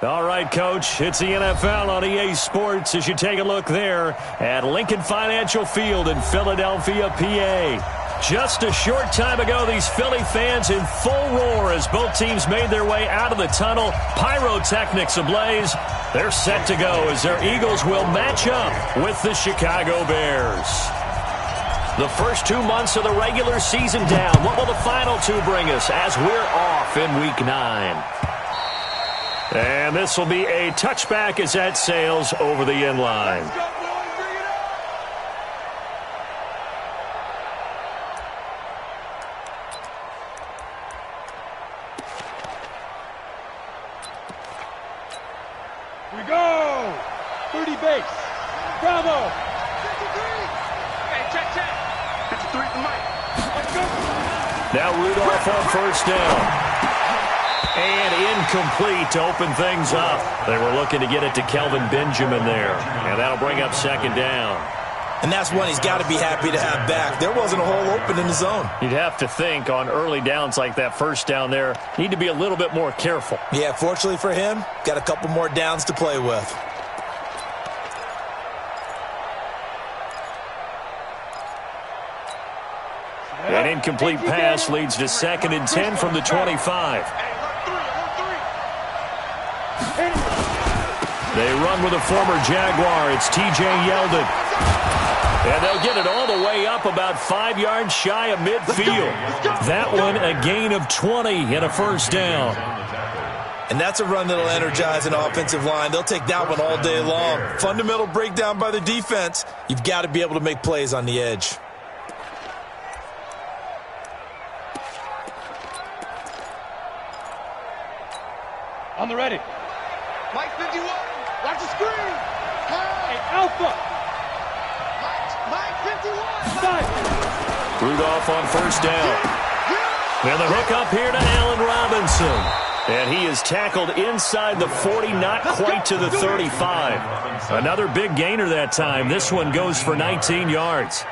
All right, Coach, it's the NFL on EA Sports as you take a look there at Lincoln Financial Field in Philadelphia, PA. Just a short time ago, these Philly fans in full roar as both teams made their way out of the tunnel. Pyrotechnics ablaze. They're set to go as their Eagles will match up with the Chicago Bears. The first 2 months of the regular season down. What will the final two bring us as we're off in Week 9? And this will be a touchback as that sails over the end line. We go! 30 base. Bravo! 53! Hey, check. That's a 3 for Mike. Let's go! Now Rudolph on first down. And incomplete to open things up. They were looking to get it to Kelvin Benjamin there. And that'll bring up second down. And that's one he's got to be happy to have back. There wasn't a hole open in the zone. You'd have to think on early downs like that first down there, need to be a little bit more careful. Yeah, fortunately for him, got a couple more downs to play with. An incomplete pass leads to 2nd and 10 from the 25. They run with a former Jaguar. It's T.J. Yeldon. And they'll get it all the way up about 5 yards shy of midfield. That one a gain of 20 and a first down. And that's a run that'll energize an offensive line. They'll take that one all day long. Fundamental breakdown by the defense. You've got to be able to make plays on the edge. On the ready. Mike 51. Watch the screen. Hey, Alpha. Mike 51. Side. Rudolph on first down. And the hook up here to Allen Robinson. And he is tackled inside the 40, not quite to the 35. Another big gainer that time. This one goes for 19 yards.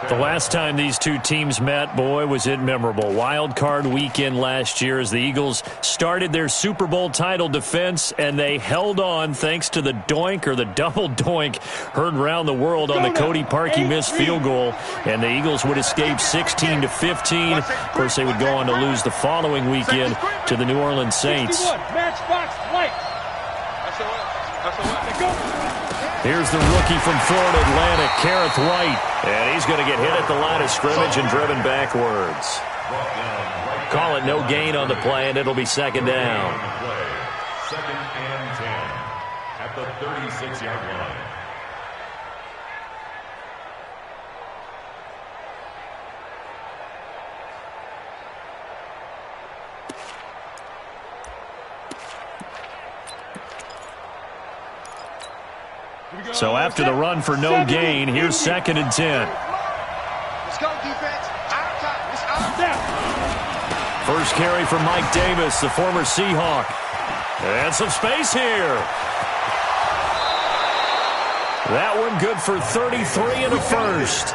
The last time these two teams met, boy, was it memorable. Wild card weekend last year as the Eagles started their Super Bowl title defense, and they held on thanks to the doink or the double doink heard around the world on the Cody Parkey missed field goal, and the Eagles would escape 16-15. Of course, they would go on to lose the following weekend to the New Orleans Saints. Matchbox light. Here's the rookie from Florida Atlantic, Kareth White. And he's going to get hit at the line of scrimmage and driven backwards. Call it no gain on the play, and it'll be second down. 2nd and 10 at the 36-yard line. So after the run for no gain, here's 2nd and 10. Let's go, defense. Our time. It's our time. First carry from Mike Davis, the former Seahawk. And some space here. That one good for 33 and a first.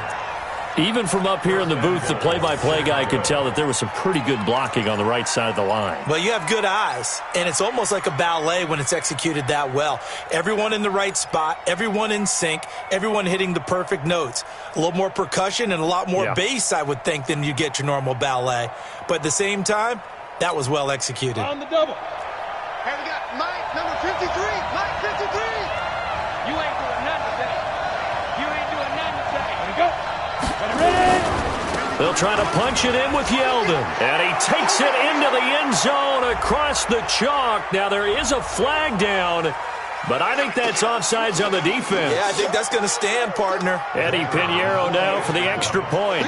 Even from up here in the booth, the play-by-play guy could tell that there was some pretty good blocking on the right side of the line. Well, you have good eyes, and it's almost like a ballet when it's executed that well. Everyone in the right spot, everyone in sync, everyone hitting the perfect notes. A little more percussion and a lot more bass, I would think, than you get your normal ballet. But at the same time, that was well executed. On the double. Hey, we got Mike, number 53. Mike 53. You ain't doing nothing today. You ain't doing nothing today. Let it go. They'll try to punch it in with Yeldon. And he takes it into the end zone across the chalk. Now, there is a flag down, but I think that's offsides on the defense. Yeah, I think that's going to stand, partner. Eddie Pinheiro now for the extra point.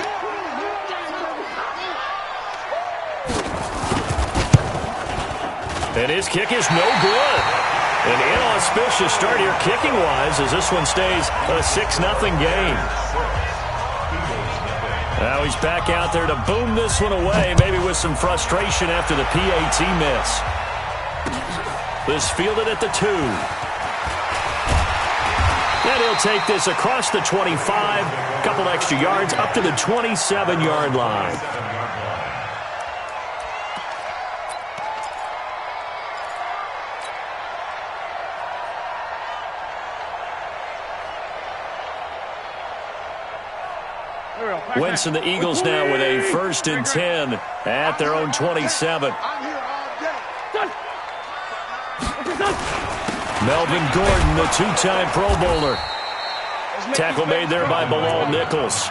And his kick is no good. An inauspicious start here kicking-wise as this one stays a 6-0 game. Now he's back out there to boom this one away, maybe with some frustration after the PAT miss. This fielded at the 2. And he'll take this across the 25, a couple extra yards, up to the 27-yard line. Wentz and the Eagles now with a 1st and 10 at their own 27. Melvin Gordon, the 2-time Pro Bowler. Tackle made there by Bilal Nichols.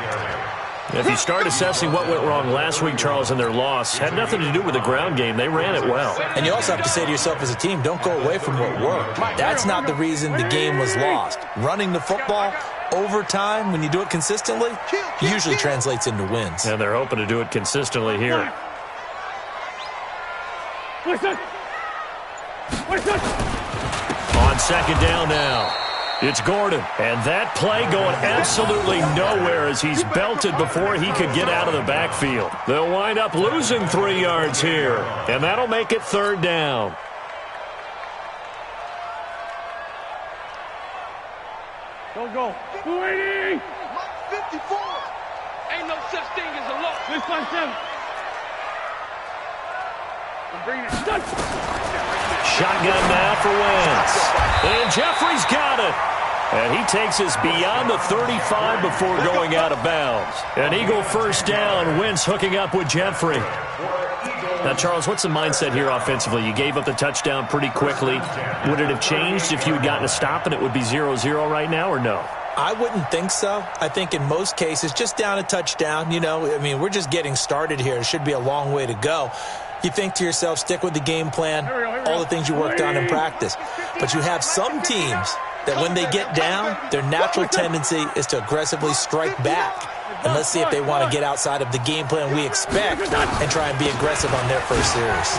If you start assessing what went wrong last week, Charles, in their loss, had nothing to do with the ground game. They ran it well. And you also have to say to yourself as a team, don't go away from what worked. That's not the reason the game was lost. Running the football over time, when you do it consistently, usually translates into wins. And they're hoping to do it consistently here. On 2nd down now. It's Gordon, and that play going absolutely nowhere as he's belted before he could get out of the backfield. They'll wind up losing 3 yards here, and that'll make it 3rd down. Go. 280. 54. Ain't no such thing as a loss. 657. I'm bringing it. Shotgun now for Wentz. And Jeffrey's got it. And he takes us beyond the 35 before going out of bounds. An Eagle 1st down. Wentz hooking up with Jeffrey. Now, Charles, what's the mindset here offensively? You gave up the touchdown pretty quickly. Would it have changed if you had gotten a stop and it would be 0-0 right now, or no? I wouldn't think so. I think in most cases, just down a touchdown, we're just getting started here. It should be a long way to go. You think to yourself, stick with the game plan, all the things you worked on in practice. But you have some teams that when they get down, their natural tendency is to aggressively strike back. And let's see if they want to get outside of the game plan we expect and try and be aggressive on their first series.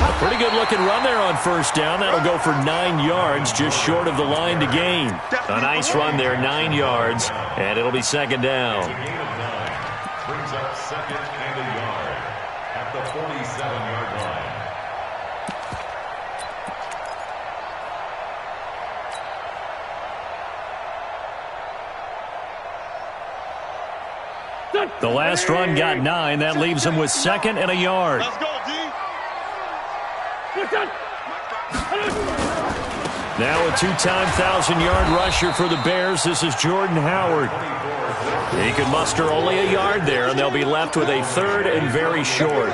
A pretty good-looking run there on 1st down. That'll go for 9 yards, just short of the line to gain. A nice run there, 9 yards, and it'll be 2nd down. Brings up 2nd and a yard at the 47-yard line. The last run got 9. That leaves him with 2nd and a yard. Let's go, D. Now a 2-time 1,000-yard rusher for the Bears. This is Jordan Howard. He could muster only a yard there, and they'll be left with a 3rd and very short.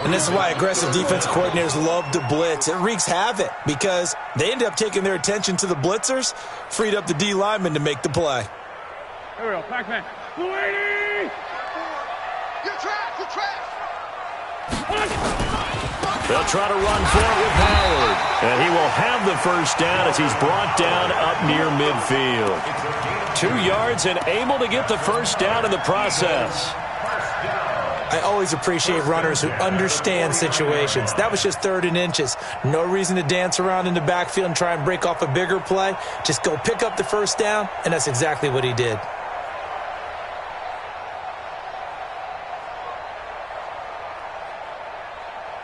And this is why aggressive defensive coordinators love to blitz. It wreaks havoc because they end up taking their attention to the blitzers, freed up the D lineman to make the play. Here we go, Pac-Man. 280. You're trash. They'll try to run for it with Howard. And he will have the 1st down as he's brought down up near midfield. 2 yards and able to get the 1st down in the process. I always appreciate runners who understand situations. That was just 3rd and inches. No reason to dance around in the backfield and try and break off a bigger play. Just go pick up the 1st down, and that's exactly what he did.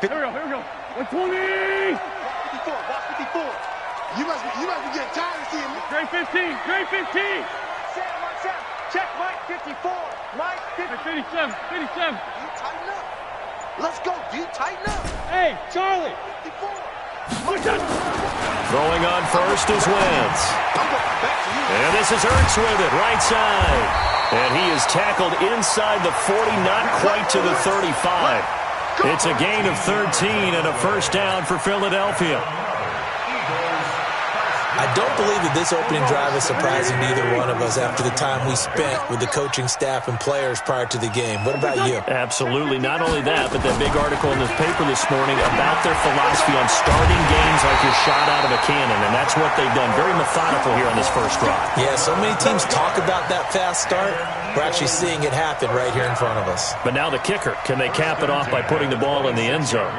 Here we go. 120. 54. You must be getting tired of seeing me. Grade 15. Check Mike 54. Mike 57. You tighten up. Let's go, D. Tighten up. Hey, Charlie. 54. Throwing on 1st is Wentz. I'm going back to you. And this is Ertz with it, right side. And he is tackled inside the 40, not quite to the 35. It's a gain of 13 and a 1st down for Philadelphia. I don't believe that this opening drive is surprising to either one of us after the time we spent with the coaching staff and players prior to the game. What about you? Absolutely. Not only that, but that big article in this paper this morning about their philosophy on starting games like you're shot out of a cannon, and that's what they've done. Very methodical here on this first drive. Yeah, so many teams talk about that fast start. We're actually seeing it happen right here in front of us. But now the kicker. Can they cap it off by putting the ball in the end zone?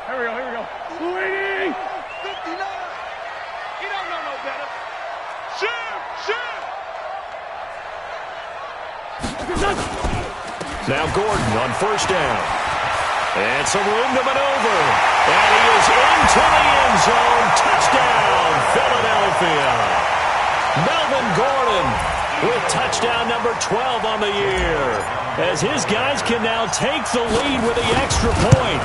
Here we go. 280. 59. You don't know no better. Shoot. Now Gordon on 1st down. And some room to maneuver. And he is into the end zone. Touchdown, Philadelphia. Melvin Gordon with touchdown number 12 on the year, as his guys can now take the lead with the extra point.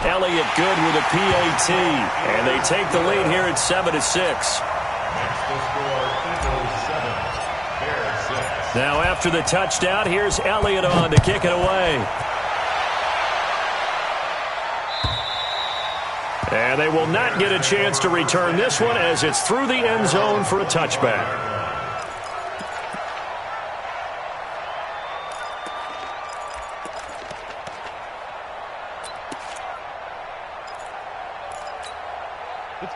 Elliott good with a PAT, and they take the lead here at 7-6. Next to score, Eagles 7, Bears 6. Now after the touchdown, here's Elliott on to kick it away. And they will not get a chance to return this one as it's through the end zone for a touchback.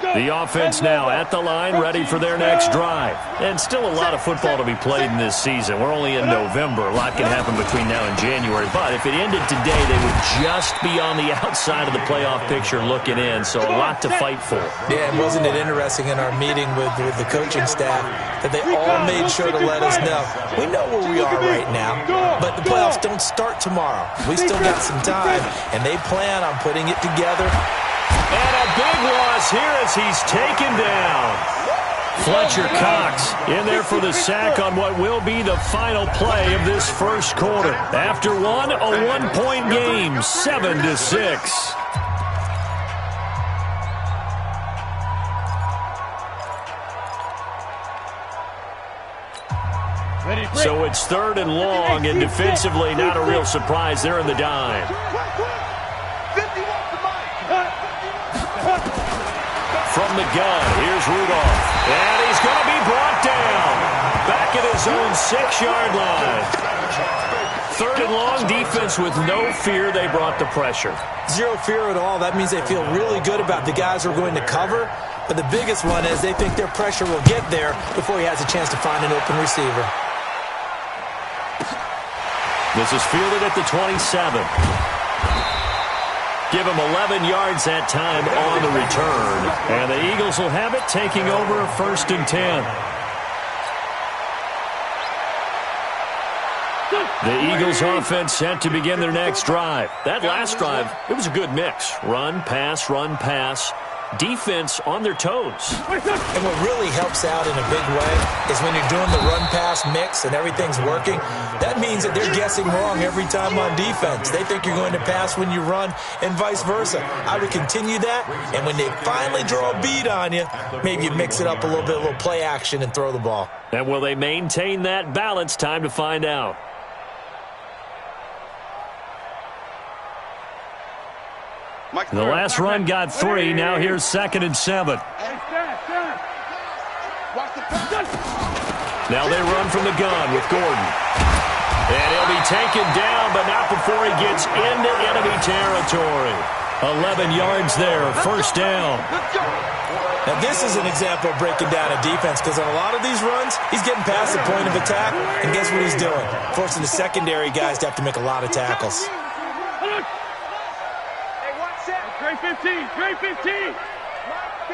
The offense now at the line, ready for their next drive. And still a lot of football to be played in this season. We're only in November. A lot can happen between now and January. But if it ended today, they would just be on the outside of the playoff picture looking in. So a lot to fight for. Yeah, and wasn't it interesting in our meeting with the coaching staff that they all made sure to let us know, we know where we are right now, but the playoffs don't start tomorrow. We still got some time, and they plan on putting it together. And a big loss here as he's taken down. Fletcher Cox in there for the sack on what will be the final play of this first quarter. After one, a one-point game, 7-6. So it's 3rd and long, and defensively not a real surprise. They're in the dime. From the gun, here's Rudolph. And he's going to be brought down. Back at his own 6-yard line. 3rd and long, defense with no fear. They brought the pressure. Zero fear at all. That means they feel really good about the guys who are going to cover. But the biggest one is they think their pressure will get there before he has a chance to find an open receiver. This is fielded at the 27. Give him 11 yards that time on the return. And the Eagles will have it, taking over a 1st and 10. The Eagles offense set to begin their next drive. That last drive, it was a good mix. Run, pass, run, pass. Defense on their toes. And what really helps out in a big way is when you're doing the run-pass mix and everything's working, that means that they're guessing wrong every time on defense. They think you're going to pass when you run and vice versa. I would continue that, and when they finally draw a beat on you, maybe you mix it up a little play action and throw the ball. And will they maintain that balance? Time to find out. The last run got 3. Now here's 2nd and 7. Now they run from the gun with Gordon. And he'll be taken down, but not before he gets into enemy territory. 11 yards there, 1st down. Now this is an example of breaking down a defense, because on a lot of these runs, he's getting past the point of attack, and guess what he's doing? Forcing the secondary guys to have to make a lot of tackles. Great 15.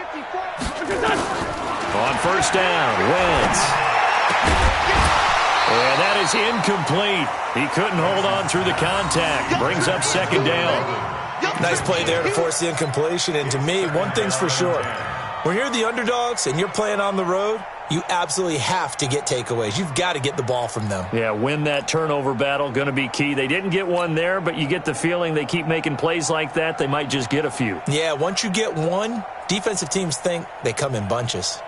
54. On 1st down, Wentz. And that is incomplete. He couldn't hold on through the contact. Brings up 2nd down. Nice play there to force the incompletion. And to me, one thing's for sure. When you're the underdogs and you're playing on the road, you absolutely have to get takeaways. You've got to get the ball from them. Yeah, win that turnover battle, going to be key. They didn't get one there, but you get the feeling they keep making plays like that, they might just get a few. Yeah, once you get one, defensive teams think they come in bunches.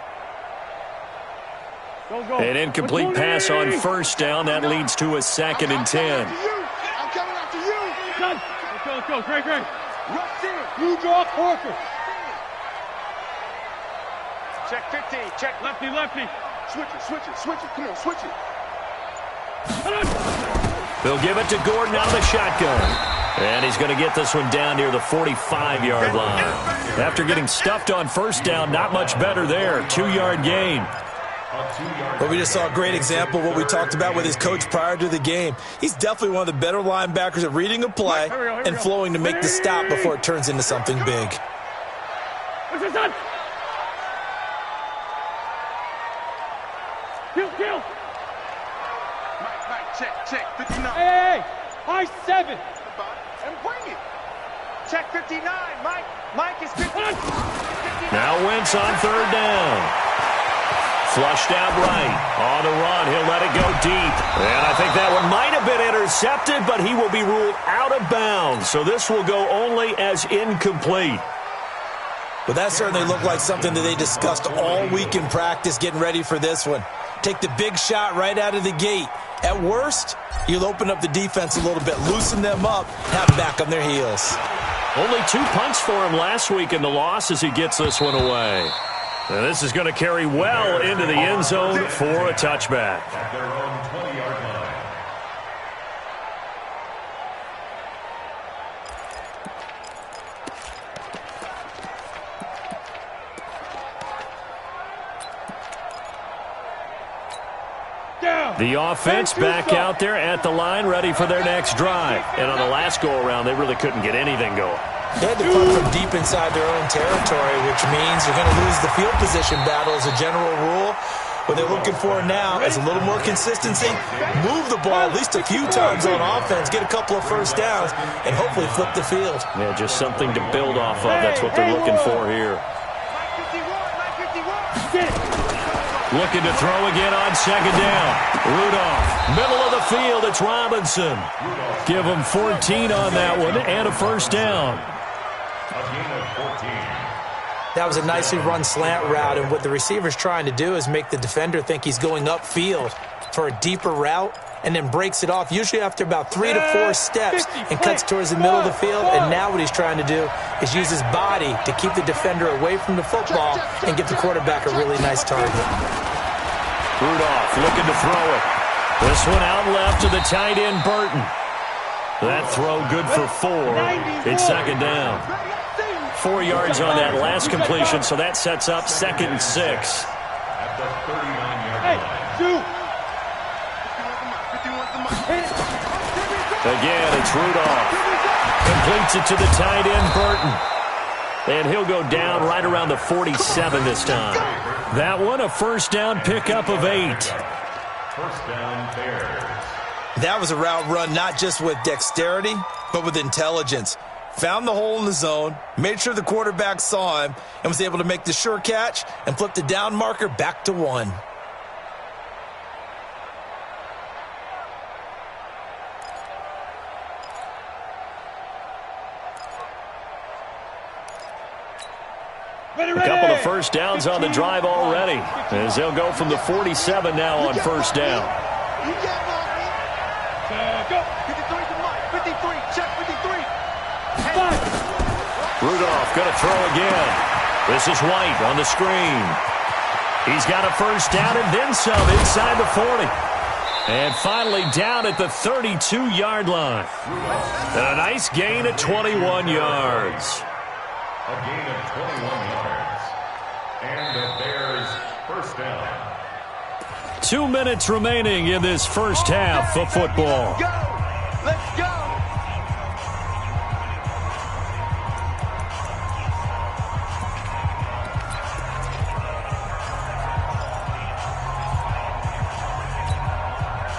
An incomplete pass on 1st down. That leads to a 2nd and 10. I'm coming after you. Let's go. Great. You draw Corker. Check 15. Check lefty. Switch it. Come on, switch it. They'll give it to Gordon out of the shotgun. And he's going to get this one down near the 45-yard line. After getting stuffed on 1st down, not much better there. 2-yard gain. But we just saw a great example of what we talked about with his coach prior to the game. He's definitely one of the better linebackers at reading a play and flowing to make the stop before it turns into something big. What's this done? Kill. Mike, check 59. Hey, high 7. And bring it. Check 59, Mike is 59. Now Wentz on 3rd down. Flushed out right. On the run, he'll let it go deep. And I think that one might have been intercepted, but he will be ruled out of bounds. So this will go only as incomplete. But that certainly looked like something that they discussed all week in practice getting ready for this one. Take the big shot right out of the gate. At worst, you'll open up the defense a little bit, loosen them up, have them back on their heels. Only 2 punts for him last week in the loss as he gets this one away. And this is going to carry well into the end zone for a touchback. At their own 20-yard line. The offense back out there at the line, ready for their next drive. And on the last go-around, they really couldn't get anything going. They had to punt from deep inside their own territory, which means you're going to lose the field position battle as a general rule. What they're looking for now is a little more consistency, move the ball at least a few times on offense, get a couple of first downs, and hopefully flip the field. Yeah, just something to build off of. That's what they're looking for here. Looking to throw again on second down. Rudolph, middle of the field, it's Robinson. Give him 14 on that one and a first down. That was a nicely run slant route, and what the receiver's trying to do is make the defender think he's going upfield for a deeper route and then breaks it off, usually after about 3 to 4 steps, and cuts towards the middle of the field. And now what he's trying to do is use his body to keep the defender away from the football and give the quarterback a really nice target. Rudolph looking to throw it. This one out left to the tight end, Burton. That throw good for 4. It's second down. 4 yards on that last completion, so that sets up 2nd and 6. At the 39-yard line. Again, it's Rudolph. Completes it to the tight end, Burton. And he'll go down right around the 47 this time. That one, a first down pickup of 8. First down, Bears. That was a route run not just with dexterity, but with intelligence. Found the hole in the zone, made sure the quarterback saw him, and was able to make the sure catch and flip the down marker back to 1. A couple of first downs on the drive already, as they'll go from the 47 now on first down. Rudolph going to throw again. This is White on the screen. He's got a first down and then some inside the 40. And finally down at the 32-yard line. And a nice gain at 21 yards. A gain of 21 yards. And the Bears first down. 2 minutes remaining in this first half of football. Let's go.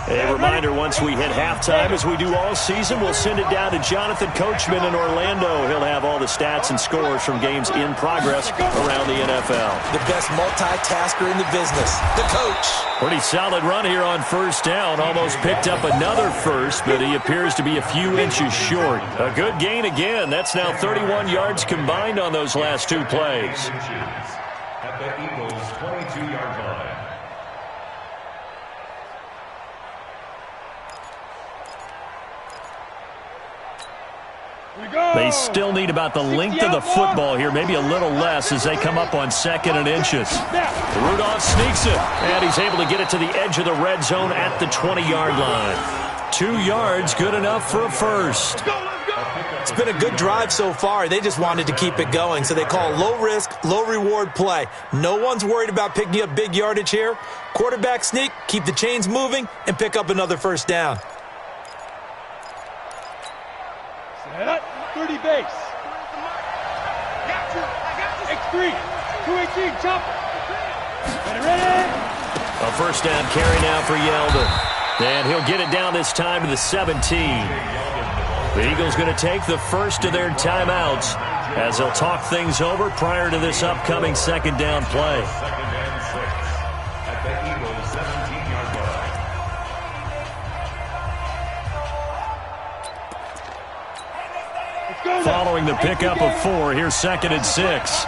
A reminder, once we hit halftime, as we do all season, we'll send it down to Jonathan Coachman in Orlando. He'll have all the stats and scores from games in progress around the NFL. The best multitasker in the business, the coach. Pretty solid run here on first down. Almost picked up another first, but he appears to be a few inches short. A good gain again. That's now 31 yards combined on those last 2 plays. At the Eagles' 22-yard line. They still need about the length of the football here, maybe a little less as they come up on 2nd and inches. Rudolph sneaks it, and he's able to get it to the edge of the red zone at the 20-yard line. 2 yards, good enough for a first. It's been a good drive so far. They just wanted to keep it going, so they call low-risk, low-reward play. No one's worried about picking up big yardage here. Quarterback sneak, keep the chains moving, and pick up another first down. 30 base. X3. 218. Chop. Ready. A first down carry now for Yeldon. And he'll get it down this time to the 17. The Eagles going to take the first of their timeouts as they'll talk things over prior to this upcoming second down play. 2nd and 6. Following the pickup of 4, here's 2nd and 6.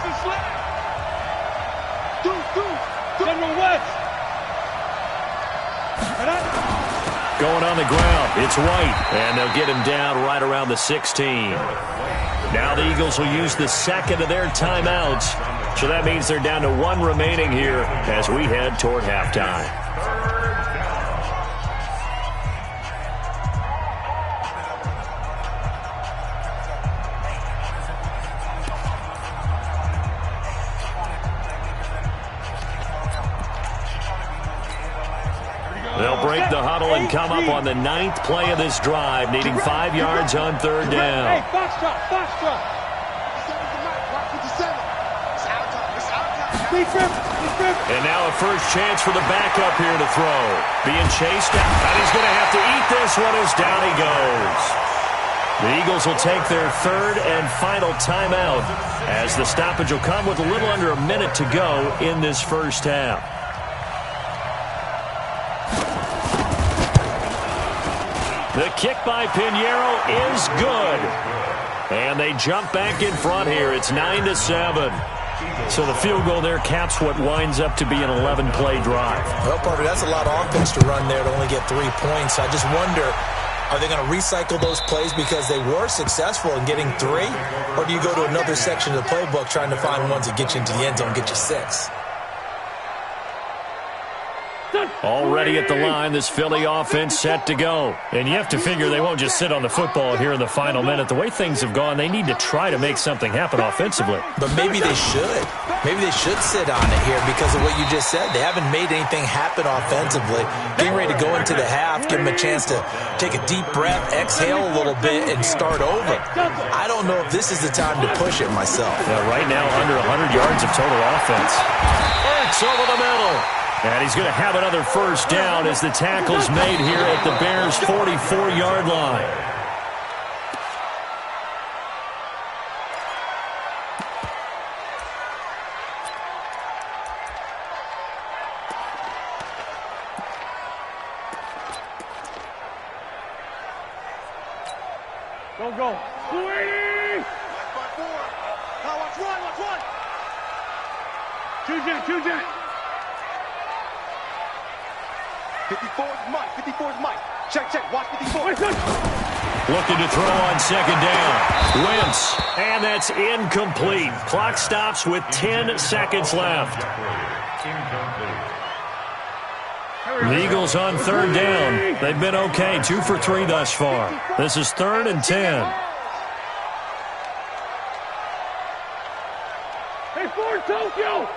Going on the ground, it's White, and they'll get him down right around the 16. Now the Eagles will use the second of their timeouts, so that means they're down to 1 remaining here as we head toward halftime. They'll break the huddle and come up on the 9th play of this drive, needing 5 yards on 3rd down. Hey, box drop. And now a first chance for the backup here to throw. Being chased out, and he's going to have to eat this one as down he goes. The Eagles will take their 3rd and final timeout as the stoppage will come with a little under a minute to go in this first half. The kick by Pinheiro is good. And they jump back in front here. It's 9-7. So the field goal there caps what winds up to be an 11-play drive. Well, Parker, that's a lot of offense to run there to only get 3 points. I just wonder, are they going to recycle those plays because they were successful in getting 3? Or do you go to another section of the playbook trying to find ones that get you into the end zone and get you 6? Already at the line, this Philly offense set to go. And you have to figure they won't just sit on the football here in the final minute. The way things have gone, they need to try to make something happen offensively. But maybe they should. Maybe they should sit on it here because of what you just said. They haven't made anything happen offensively. Getting ready to go into the half, give them a chance to take a deep breath, exhale a little bit, and start over. I don't know if this is the time to push it myself. Yeah, right now, under 100 yards of total offense. It's over the middle. And he's going to have another first down as the tackle's made here at the Bears' 44-yard line. Go. 280! Now watch one. Two jet. 54's Mike. Check. Watch 54. Looking to throw on 2nd down. Wentz. And that's incomplete. Clock stops with 10 seconds left. The Eagles on 3rd down. They've been okay. 2 for 3 thus far. This is 3rd and 10. Hey, Ford, Tokyo!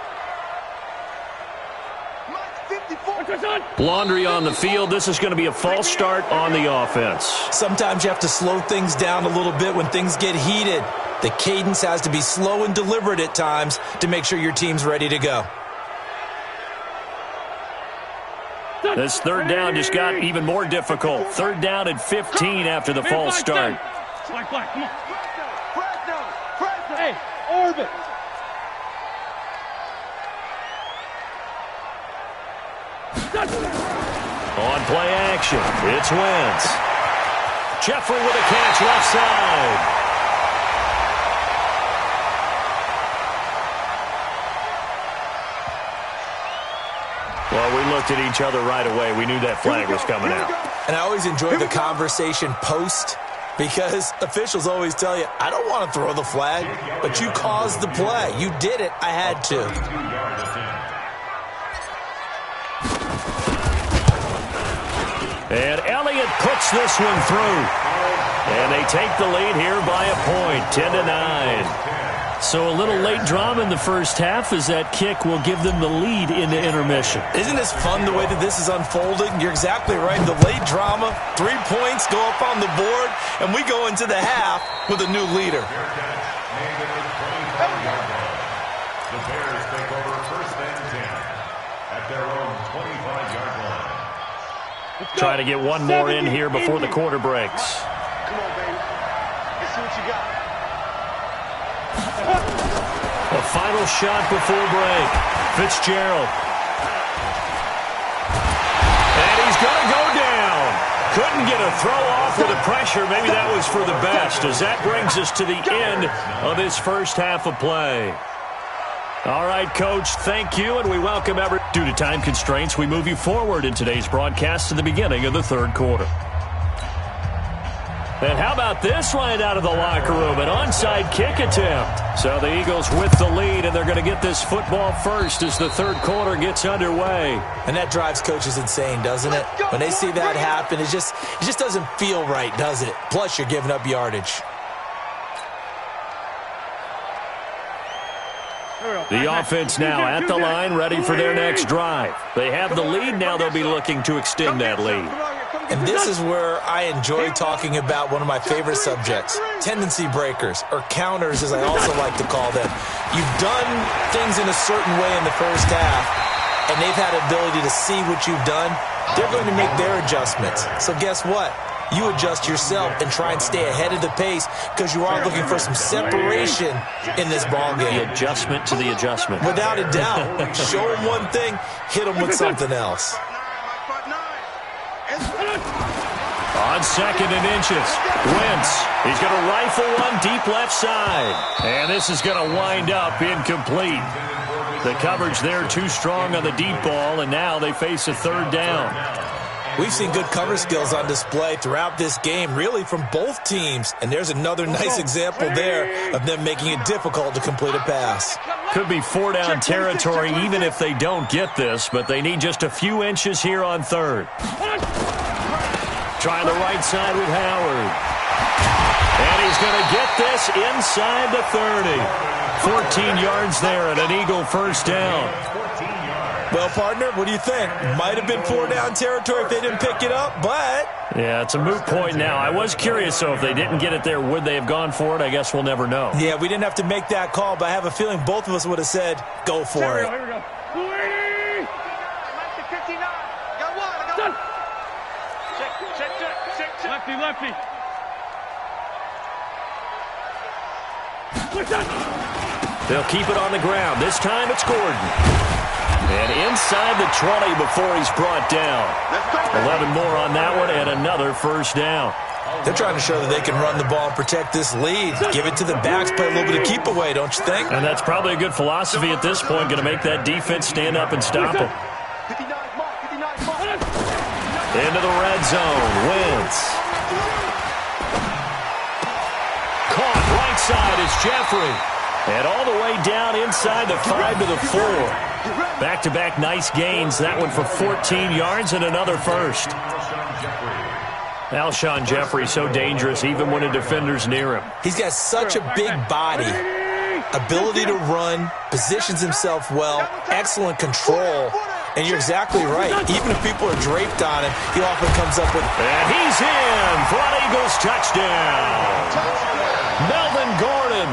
Laundry on the field. This is going to be a false start on the offense. Sometimes you have to slow things down a little bit when things get heated. The cadence has to be slow and deliberate at times to make sure your team's ready to go. This 3rd down just got even more difficult. 3rd down and 15 after the false start. Black, come on. Fresno. Hey, orbit. On play action, it's Wentz. Jeffrey with a catch left side. Well, we looked at each other right away. We knew that flag was coming out. And I always enjoy the conversation post because officials always tell you, I don't want to throw the flag, but you caused the play. You did it. I had to. And Elliott puts this one through. And they take the lead here by a point, 10-9. So a little late drama in the first half as that kick will give them the lead into intermission. Isn't this fun the way that this is unfolding? You're exactly right. The late drama, 3 points go up on the board, and we go into the half with a new leader. The Bears take over 1st and 10 at their own 25-yard line. Trying to get one more in here before the quarter breaks. Come on, baby. Let's see what you got. A final shot before break. Fitzgerald. And he's going to go down. Couldn't get a throw off with the pressure. Maybe that was for the best, as that brings us to the end of this first half of play. All right, Coach, thank you, and we welcome everyone. Due to time constraints, we move you forward in today's broadcast to the beginning of the third quarter. And how about this right out of the locker room? An onside kick attempt. So the Eagles with the lead, and they're going to get this football first as the third quarter gets underway. And that drives coaches insane, doesn't it? When they see that happen, it just doesn't feel right, does it? Plus, you're giving up yardage. The offense now at the line, ready for their next drive. They have the lead. Now they'll be looking to extend that lead. And this is where I enjoy talking about one of my favorite subjects, tendency breakers, or counters as I also like to call them. You've done things in a certain way in the first half, and they've had ability to see what you've done. They're going to make their adjustments. So guess what? You adjust yourself and try and stay ahead of the pace because you are looking for some separation in this ballgame. The adjustment to the adjustment. Without a doubt. Show them one thing, hit them with something else. On second and inches, Wentz. He's going to rifle one deep left side. And this is going to wind up incomplete. The coverage there too strong on the deep ball, and now they face a third down. We've seen good cover skills on display throughout this game, really from both teams. And there's another nice example there of them making it difficult to complete a pass. Could be four-down territory even if they don't get this, but they need just a few inches here on third. Trying the right side with Howard. And he's going to get this inside the 30. 14 yards there and an Eagle first down. Well, partner, what do you think? Might have been four-down territory if they didn't pick it up, but... Yeah, it's a moot point now. I was curious, so if they didn't get it there, would they have gone for it? I guess we'll never know. Yeah, we didn't have to make that call, but I have a feeling both of us would have said, go for it. Here we go. Lefty. They'll keep it on the ground. This time it's Gordon. And inside the 20 before he's brought down. 11 more on that one and another first down. They're trying to show that they can run the ball and protect this lead. Give it to the backs, play a little bit of keep away, don't you think? And that's probably a good philosophy at this point, going to make that defense stand up and stop them. Into the red zone, Wentz. Caught right side is Jeffrey. And all the way down inside the 5 to the 4. Back-to-back nice gains. That one for 14 yards and another first. Alshon Jeffrey, so dangerous even when a defender's near him. He's got such a big body. Ability to run, positions himself well, excellent control. And you're exactly right. Even if people are draped on him, he often comes up with... And he's in for an Eagles touchdown. Melvin Gordon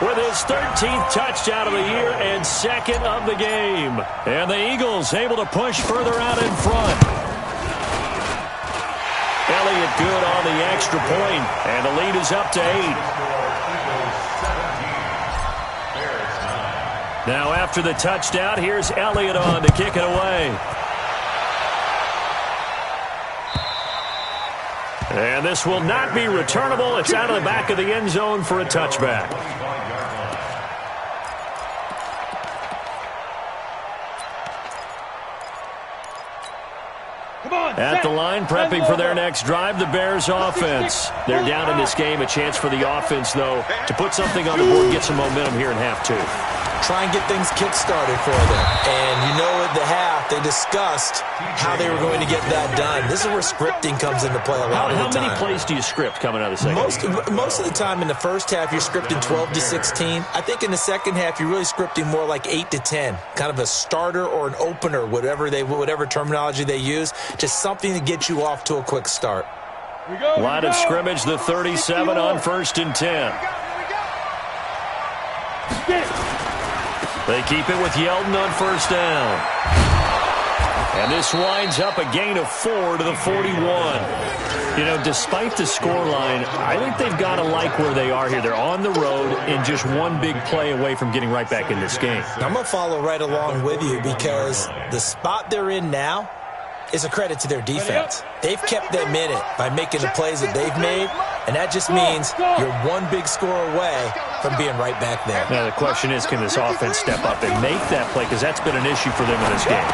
with his 13th touchdown of the year and second of the game. And the Eagles able to push further out in front. Elliott good on the extra point, and the lead is up to 8. Now after the touchdown, here's Elliott on to kick it away. And this will not be returnable. It's out of the back of the end zone for a touchback. At the line, prepping for their next drive, the Bears offense. They're down in this game. A chance for the offense, though, to put something on the board and get some momentum here in half 2. Try and get things kick-started for them. And you know at the half, they discussed how they were going to get that done. This is where scripting comes into play a lot of the time. How many plays do you script coming out of the second? Most of the time in the first half, you're scripting 12 to 16. I think in the second half, you're really scripting more like 8 to 10. Kind of a starter or an opener, whatever terminology they use. Just something to get you off to a quick start. Line of scrimmage, the 37 on 1st and 10. They keep it with Yeldon on first down. And this winds up a gain of 4 to the 41. You know, despite the scoreline, I think they've got to like where they are here. They're on the road and just one big play away from getting right back in this game. I'm going to follow right along with you because the spot they're in now is a credit to their defense. They've kept them in it by making the plays that they've made, and that just means you're one big score away from being right back there. Now, the question is, can this offense step up and make that play? Because that's been an issue for them in this game.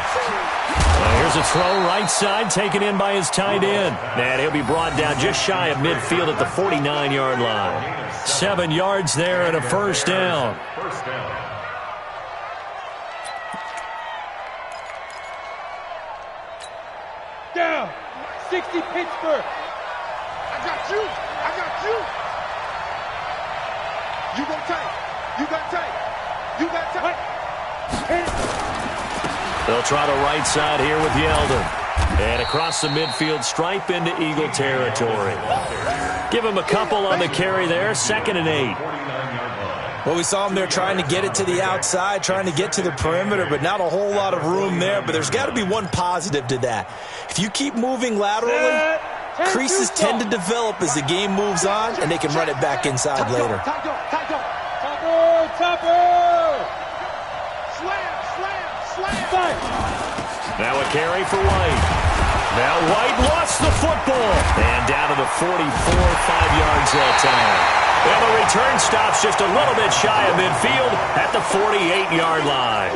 Here's a throw right side, taken in by his tight end. And he'll be brought down just shy of midfield at the 49-yard line. 7 yards there and a first down. Down. 60 Pittsburgh. I got you. I got you. You go tight. You got tight. You got tight. They'll try the right side here with Yeldon. And across the midfield stripe into Eagle territory. Give him a couple on the carry there. 2nd and 8. Well, we saw them there trying to get it to the outside, trying to get to the perimeter, but not a whole lot of room there. But there's got to be one positive to that. If you keep moving laterally, creases tend to develop as the game moves on, and they can run it back inside later. Topper! Slam. Now a carry for White. Now White lost the football. And down to the 44, 5 yards that time. Well, the return stops just a little bit shy of midfield at the 48-yard line.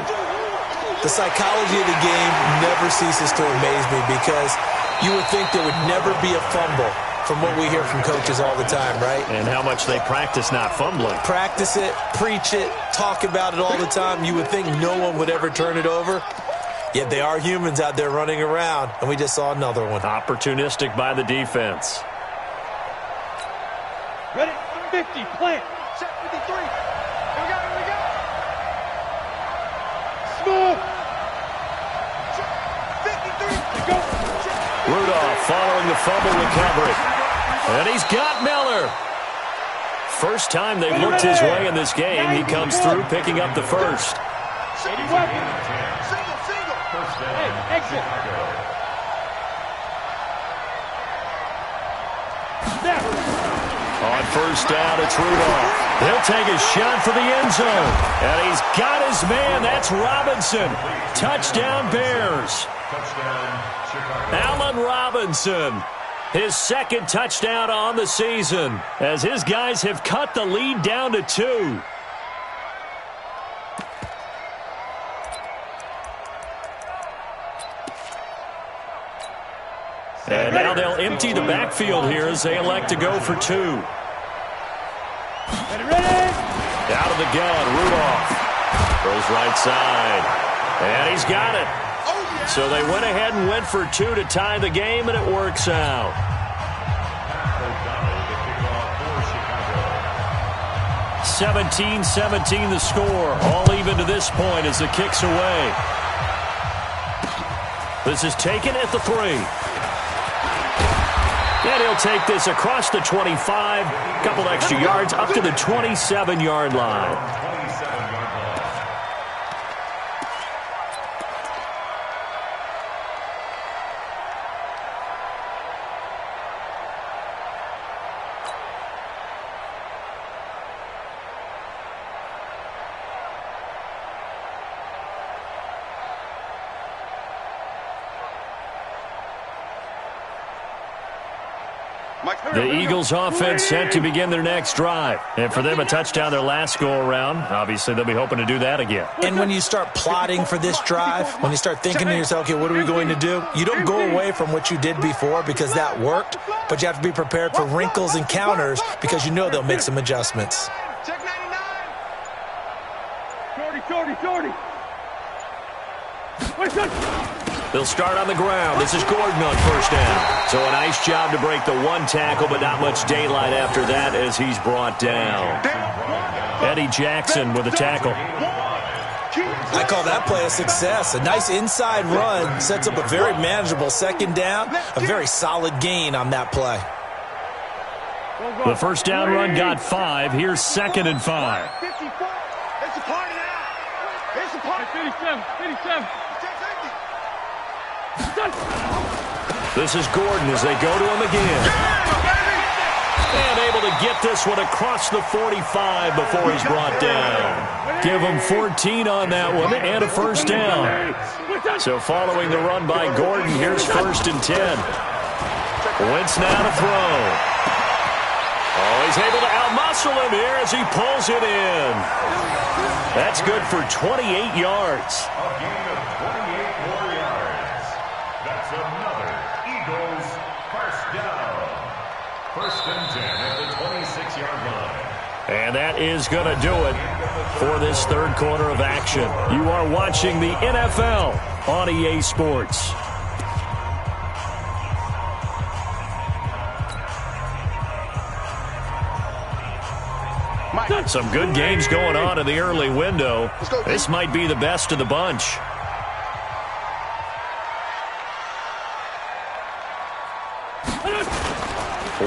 The psychology of the game never ceases to amaze me because you would think there would never be a fumble from what we hear from coaches all the time, right? And how much they practice not fumbling. Practice it, preach it, talk about it all the time. You would think no one would ever turn it over. Yet they are humans out there running around, and we just saw another one. Opportunistic by the defense. Ready? 50, plant. Check 53. Here we go. Smooth. Check 53. Go. Rudolph following the fumble recovery. And he's got Miller. First time they've looked his way in this game. He comes through picking up the first. 81. Single. Hey, exit. Snap. On first down, it's Rudolph. He'll take a shot for the end zone. And he's got his man. That's Robinson. Touchdown, Bears. Allen Robinson. His 2nd touchdown on the season as his guys have cut the lead down to 2. And now they'll empty the backfield here as they elect to go for 2. Ready? Out of the gun, Rudolph. Throws right side. And he's got it. So they went ahead and went for 2 to tie the game, and it works out. 17-17 the score. All even to this point as the kick's away. This is taken at the 3. And he'll take this across the 25, couple extra yards, up to the 27-yard line. The Eagles offense set to begin their next drive. And for them, a touchdown their last go-around. Obviously, they'll be hoping to do that again. And when you start plotting for this drive, when you start thinking to yourself, okay, what are we going to do? You don't go away from what you did before because that worked, but you have to be prepared for wrinkles and counters because you know they'll make some adjustments. Check 99. Jordy. Wait, They'll start on the ground. This is Gordon on first down. So a nice job to break the 1 tackle, but not much daylight after that as he's brought down. Eddie Jackson with a tackle. I call that play a success. A nice inside run sets up a very manageable 2nd down. A very solid gain on that play. The first down run got 5. Here's 2nd and 5. 54. It's a party now. It's a party. 57. This is Gordon as they go to him again. And able to get this one across the 45 before he's brought down. Give him 14 on that one and a first down. So following the run by Gordon, here's 1st and 10. Wentz now to throw. Oh, he's able to outmuscle him here as he pulls it in. That's good for 28 yards. A gain of 28 more yards. That's another Eagles first down. 1st and 10 at the 26-yard line. And that is going to do it for this 3rd quarter of action. You are watching the NFL on EA Sports. Some good games going on in the early window. This might be the best of the bunch.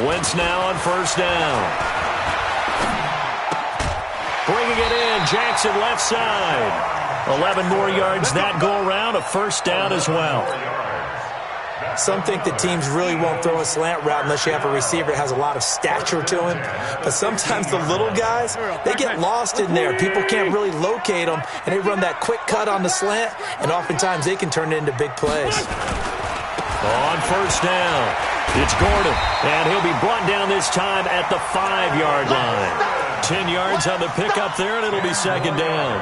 Wentz now on 1st down. Bringing it in, Jackson left side. 11 more yards that go around, a 1st down as well. Some think that teams really won't throw a slant route unless you have a receiver that has a lot of stature to him. But sometimes the little guys, they get lost in there. People can't really locate them, and they run that quick cut on the slant, and oftentimes they can turn it into big plays. On 1st down, it's Gordon, and he'll be brought down this time at the 5-yard line. 10 yards on the pickup there, and it'll be 2nd down.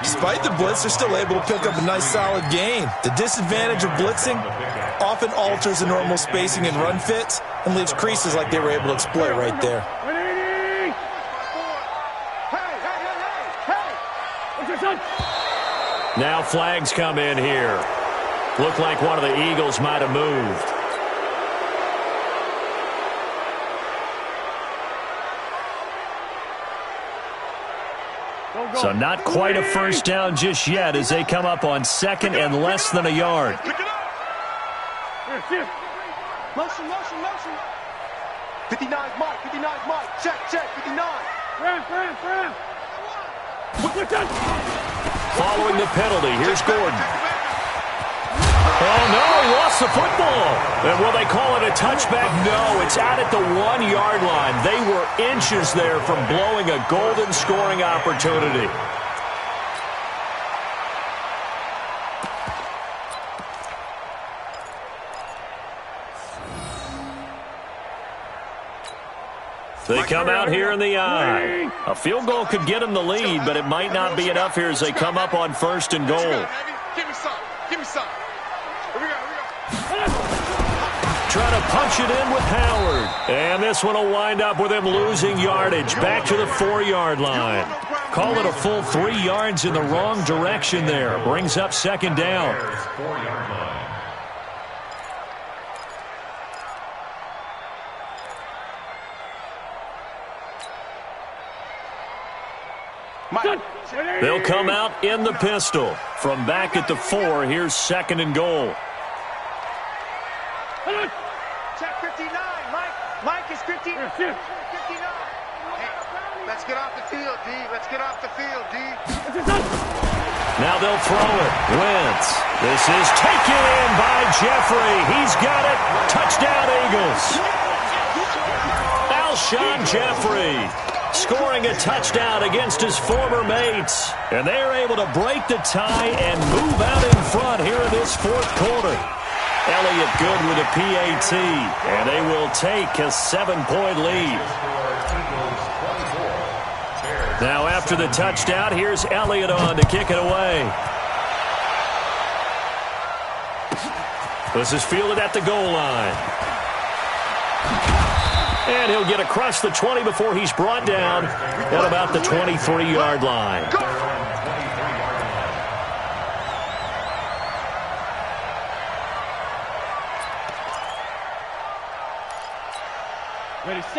Despite the blitz, they're still able to pick up a nice, solid gain. The disadvantage of blitzing often alters the normal spacing and run fits and leaves creases like they were able to exploit right there. Now flags come in here. Looked like one of the Eagles might have moved. So not quite a 1st down just yet as they come up on 2nd and less than a yard. Motion, motion, motion. 59's Mike, 59's Mike. Check, 59. Following the penalty, here's Gordon. Oh, no, he lost the football. And will they call it a touchback? No, it's out at the 1-yard line. They were inches there from blowing a golden scoring opportunity. They come out here in the eye. A field goal could get them the lead, but it might not be enough here as they come up on 1st and goal. Give me some. Give me some. Here we go. Trying to punch it in with Howard. And this one will wind up with him losing yardage back to the 4-yard line. Call it a full 3 yards in the wrong direction there. Brings up 2nd down. 4-yard line. They'll come out in the pistol. From back at the 4, here's 2nd and goal. Check 59. Mike is 59. Hey, let's get off the field, D. Let's get off the field, D. Now they'll throw it. Wentz. This is taken in by Jeffrey. He's got it. Touchdown, Eagles. Alshon Jeffrey scoring a touchdown against his former mates. And they're able to break the tie and move out in front here in this 4th quarter. Elliott good with a PAT, and they will take a 7-point lead. Now after the touchdown, here's Elliott on to kick it away. This is fielded at the goal line. And he'll get across the 20 before he's brought down at about the 23-yard line.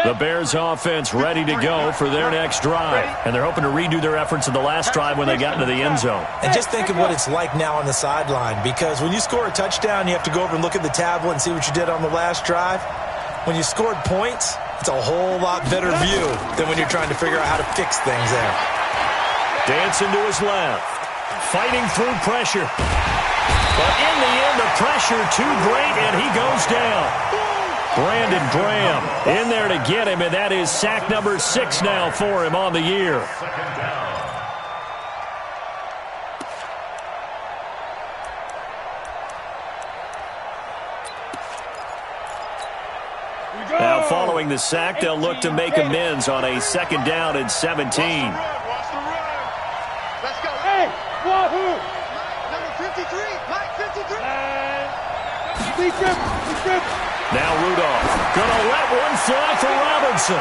The Bears offense ready to go for their next drive. And they're hoping to redo their efforts in the last drive when they got into the end zone. And just think of what it's like now on the sideline, because when you score a touchdown, you have to go over and look at the tablet and see what you did on the last drive. When you scored points, it's a whole lot better view than when you're trying to figure out how to fix things there. Dancing to his left. Fighting through pressure. But in the end, the pressure too great, and he goes down. Brandon Graham in there to get him, and that is sack number 6 now for him on the year. Second down. Now following the sack, they'll look to make amends on a 2nd down and 17. Watch the run. Let's go. Hey, wahoo! Number 53, Mike 53. Now Rudolph gonna let one fly for Robinson.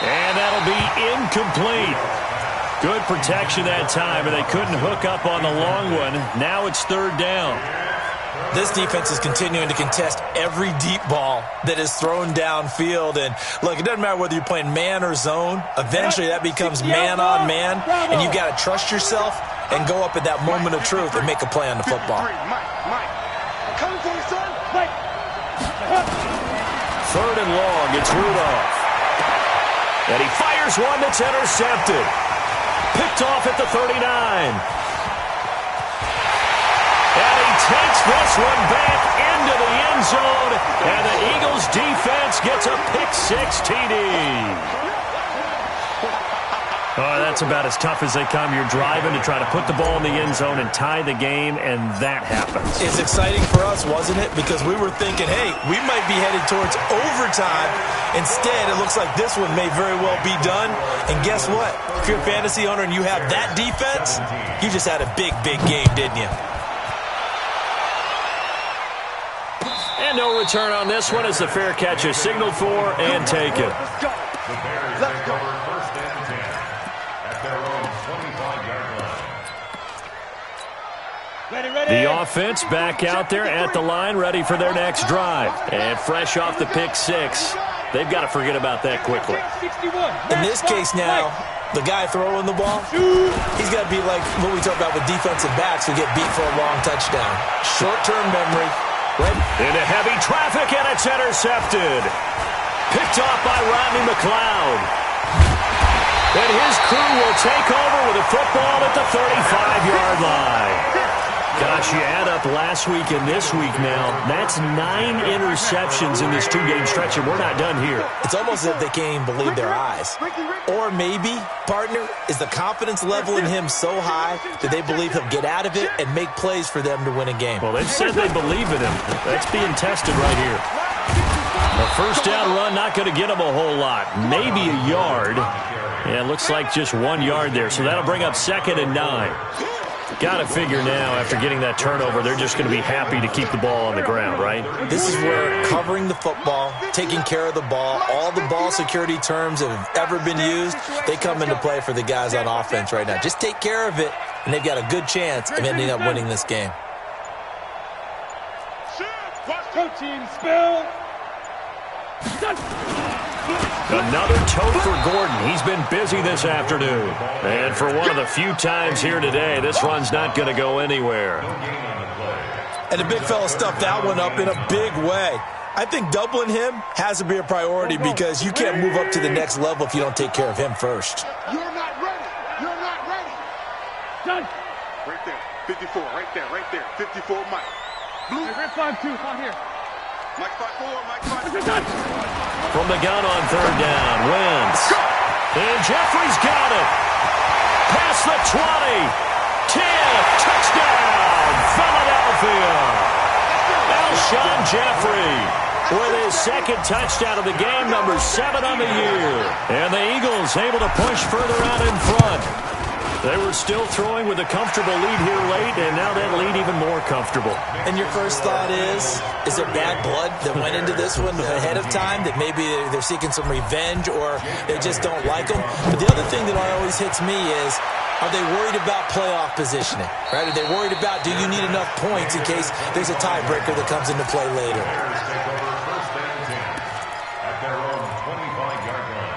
And that'll be incomplete. Good protection that time, and they couldn't hook up on the long one. Now it's 3rd down. This defense is continuing to contest every deep ball that is thrown downfield. And, look, it doesn't matter whether you're playing man or zone. Eventually, that becomes man on man, and you've got to trust yourself and go up at that moment of truth and make a play on the football. Mike. Coming for you, son. Mike. 3rd and long, it's Rudolph. And he fires one that's intercepted. Picked off at the 39. And he takes this one back into the end zone, and the Eagles defense gets a pick-6 TD. Oh, that's about as tough as they come. You're driving to try to put the ball in the end zone and tie the game, and that happens. It's exciting for us, wasn't it? Because we were thinking, hey, we might be headed towards overtime. Instead, it looks like this one may very well be done. And guess what? If you're a fantasy owner and you have that defense, you just had a big, big game, didn't you? And no return on this one as the fair catch is signaled for and taken. Let's go. The Bears take over 1st and 10 at their own 25-yard line. The offense back out there at the line, ready for their next drive. And fresh off the pick-6, they've got to forget about that quickly. In this case now, the guy throwing the ball, he's got to be like what we talk about with defensive backs who get beat for a long touchdown. Short-term memory. Right into heavy traffic, and it's intercepted. Picked off by Rodney McLeod. And his crew will take over with a football at the 35-yard line. Gosh, you add up last week and this week now, that's 9 interceptions in this 2-game stretch, and we're not done here. It's almost as if they can't even believe their eyes. Or maybe, partner, is the confidence level in him so high that they believe he'll get out of it and make plays for them to win a game. Well, they've said they believe in him. That's being tested right here. A 1st down run, not going to get him a whole lot. Maybe a yard. Yeah, it looks like just 1 yard there, so that'll bring up 2nd and 9. Got to figure now, after getting that turnover, they're just going to be happy to keep the ball on the ground, right? This is where covering the football, taking care of the ball, all the ball security terms that have ever been used, they come into play for the guys on offense right now. Just take care of it, and they've got a good chance of ending up winning this game. Coaching spill. Another tote for Gordon. He's been busy this afternoon. And for one of the few times here today, this run's not going to go anywhere. And the big fella stuffed that one up in a big way. I think doubling him has to be a priority because you can't move up to the next level if you don't take care of him first. You're not ready. You're not ready. Done. Right there. 54. Right there. 54, Mike. Blue. Red 5-2. On here. Mike 5-4. Mike 5-4. From the gun on 3rd down, Wentz. And Jeffrey's got it. Past the 20. 10. Touchdown, Philadelphia. Alshon Jeffrey with his 2nd touchdown of the game, number 7 on the year. And the Eagles able to push further out in front. They were still throwing with a comfortable lead here late, and now that lead even more comfortable. And your first thought is there bad blood that went into this one ahead of time, that maybe they're seeking some revenge or they just don't like them? But the other thing that always hits me is, are they worried about playoff positioning? Right? Are they worried about, do you need enough points in case there's a tiebreaker that comes into play later? Take over 1st and 10 at their own 25-yard line.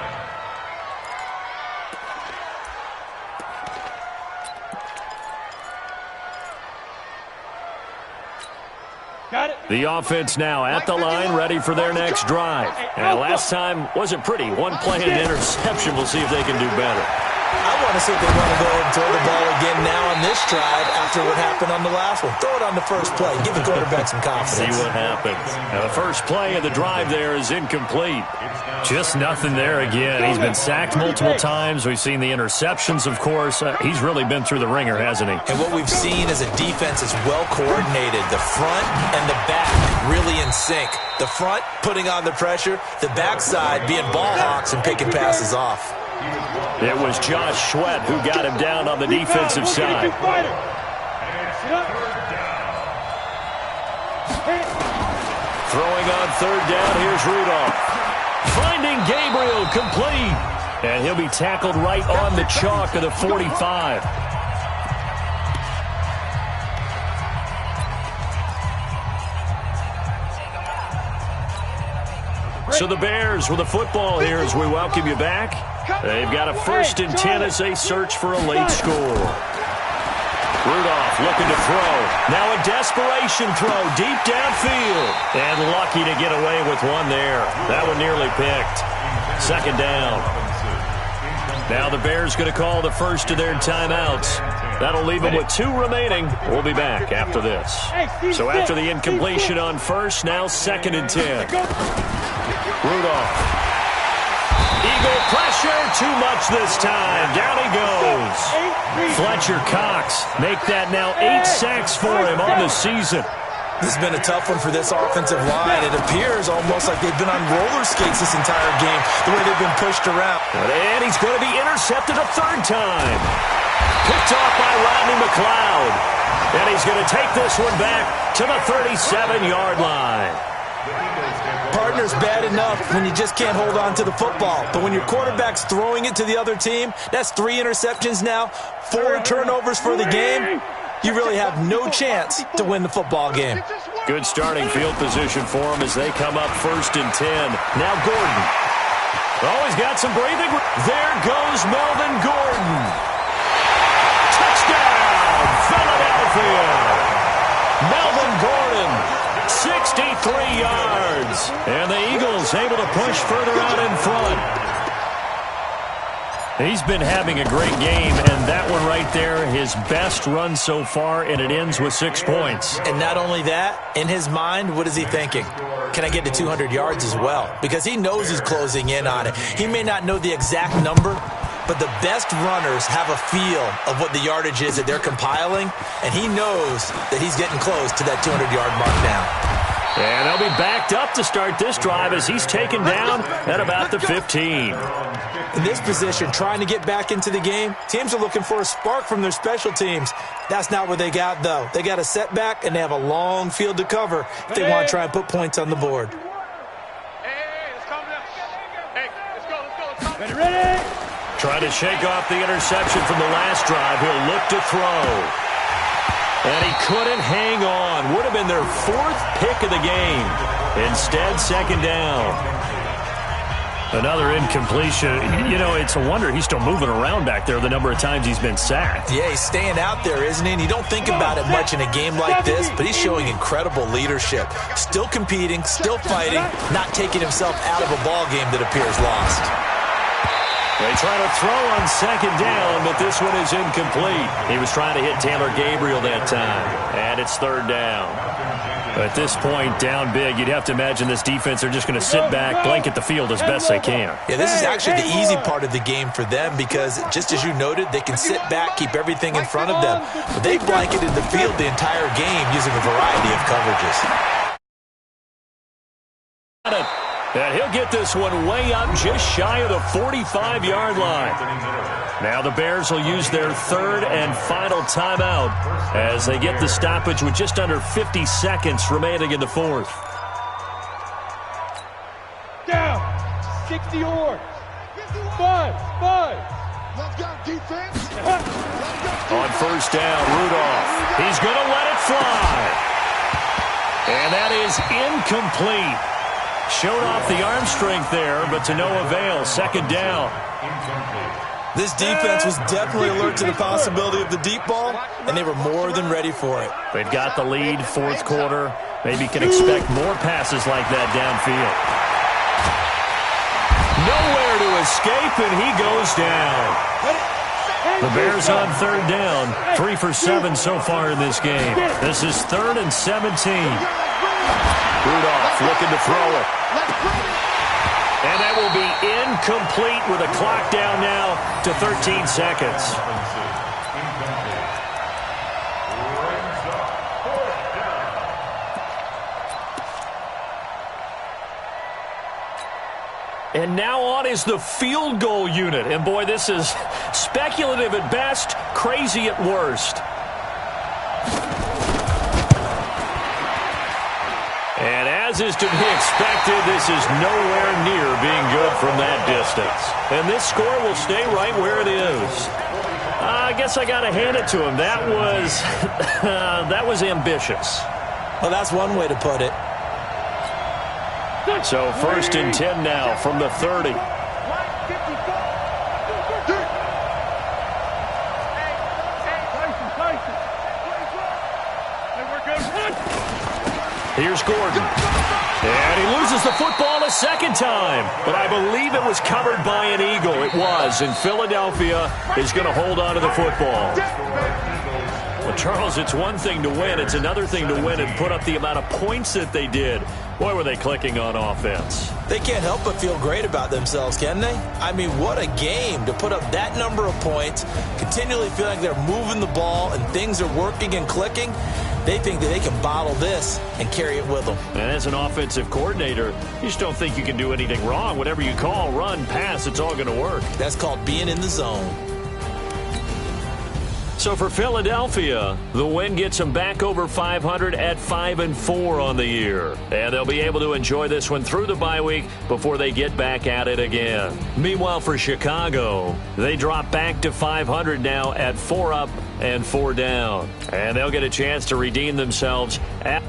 Got it. The offense now at the line, ready for their next drive. And last time wasn't pretty. One play and interception. We'll see if they can do better. I want to see if they want to go ahead and throw the ball again now on this drive after what happened on the last one. Throw it on the first play. Give the quarterback some confidence. See what happens. Now, the first play of the drive there is incomplete. Just nothing there again. He's been sacked multiple times. We've seen the interceptions, of course. He's really been through the ringer, hasn't he? And what we've seen is a defense is well coordinated. The front and the back really in sync. The front putting on the pressure. The backside being ball hawks and picking passes off. It was Josh Sweat who got him down on the defensive side. Throwing on third down, here's Rudolph. Finding Gabriel, complete. And he'll be tackled right on the chalk of the 45. So the Bears with the football here as we welcome you back. They've got a 1st and 10 as they search for a late score. Rudolph looking to throw. Now a desperation throw deep downfield. And lucky to get away with one there. That one nearly picked. 2nd down. Now the Bears going to call the first of their timeouts. That'll leave them with 2 remaining. We'll be back after this. So after the incompletion on first, now 2nd and 10. Rudolph. Eagle pressure, too much this time. Down he goes. Fletcher Cox make that now 8 sacks for him on the season. This has been a tough one for this offensive line. It appears almost like they've been on roller skates this entire game, the way they've been pushed around. And he's going to be intercepted a 3rd time. Picked off by Rodney McLeod. And he's going to take this one back to the 37-yard line. Partner's bad enough when you just can't hold on to the football. But when your quarterback's throwing it to the other team, that's 3 interceptions now, 4 turnovers for the game. You really have no chance to win the football game. Good starting field position for him as they come up 1st and 10. Now Gordon. Oh, he's got some breathing. There goes Melvin Gordon. Touchdown, Philadelphia. Melvin Gordon, 63 yards. And the Eagles able to push further out in front. He's been having a great game, and that one right there, his best run so far, and it ends with 6 points. And not only that, in his mind, what is he thinking? Can I get to 200 yards as well? Because he knows he's closing in on it. He may not know the exact number, but the best runners have a feel of what the yardage is that they're compiling, and he knows that he's getting close to that 200-yard mark now. And they'll be backed up to start this drive as he's taken down at about the 15. In this position, trying to get back into the game, teams are looking for a spark from their special teams. That's not what they got, though. They got a setback, and they have a long field to cover if they want to try and put points on the board. Ready? Trying to shake off the interception from the last drive. He'll look to throw. And he couldn't hang on. Would have been their 4th pick of the game. Instead, 2nd down. Another incompletion. You know, it's a wonder he's still moving around back there the number of times he's been sacked. Yeah, he's staying out there, isn't he? And you don't think about it much in a game like this, but he's showing incredible leadership. Still competing, still fighting, not taking himself out of a ball game that appears lost. They try to throw on 2nd down, but this one is incomplete. He was trying to hit Taylor Gabriel that time, and it's 3rd down. At this point, down big, you'd have to imagine this defense are just going to sit back, blanket the field as best they can. Yeah, this is actually the easy part of the game for them because, just as you noted, they can sit back, keep everything in front of them. But they blanketed the field the entire game using a variety of coverages. And he'll get this one way up just shy of the 45-yard line. Now the Bears will use their 3rd and final timeout as they get the stoppage with just under 50 seconds remaining in the 4th. Down. 60 yards. 5. On 1st down, Rudolph. He's going to let it fly. And that is incomplete. Showed off the arm strength there, but to no avail. 2nd down. This defense was definitely alert to the possibility of the deep ball, and they were more than ready for it. They've got the lead, 4th quarter. Maybe can expect more passes like that downfield. Nowhere to escape, and he goes down. The Bears on third down, 3 for 7 so far in this game. This is 3rd and 17. Rudolph looking to throw it. And that will be incomplete with a clock down now to 13 seconds. And now on is the field goal unit. And, boy, this is speculative at best, crazy at worst. And as is to be expected, this is nowhere near being good from that distance. And this score will stay right where it is. I guess I got to hand it to him. That was ambitious. Well, that's one way to put it. So 1st and 10 now from the 30. Here's Gordon. And he loses the football a second time. But I believe it was covered by an Eagle. It was. And Philadelphia is going to hold on to the football. Well, Charles, it's one thing to win. It's another thing to win and put up the amount of points that they did. Boy, were they clicking on offense. They can't help but feel great about themselves, can they? I mean, what a game to put up that number of points, continually feeling like they're moving the ball and things are working and clicking. They think that they can bottle this and carry it with them. And as an offensive coordinator, you just don't think you can do anything wrong. Whatever you call, run, pass, it's all going to work. That's called being in the zone. So for Philadelphia, the win gets them back over 500 at 5-4 on the year. And they'll be able to enjoy this one through the bye week before they get back at it again. Meanwhile, for Chicago, they drop back to 500 now at 4 up and 4 down. And they'll get a chance to redeem themselves at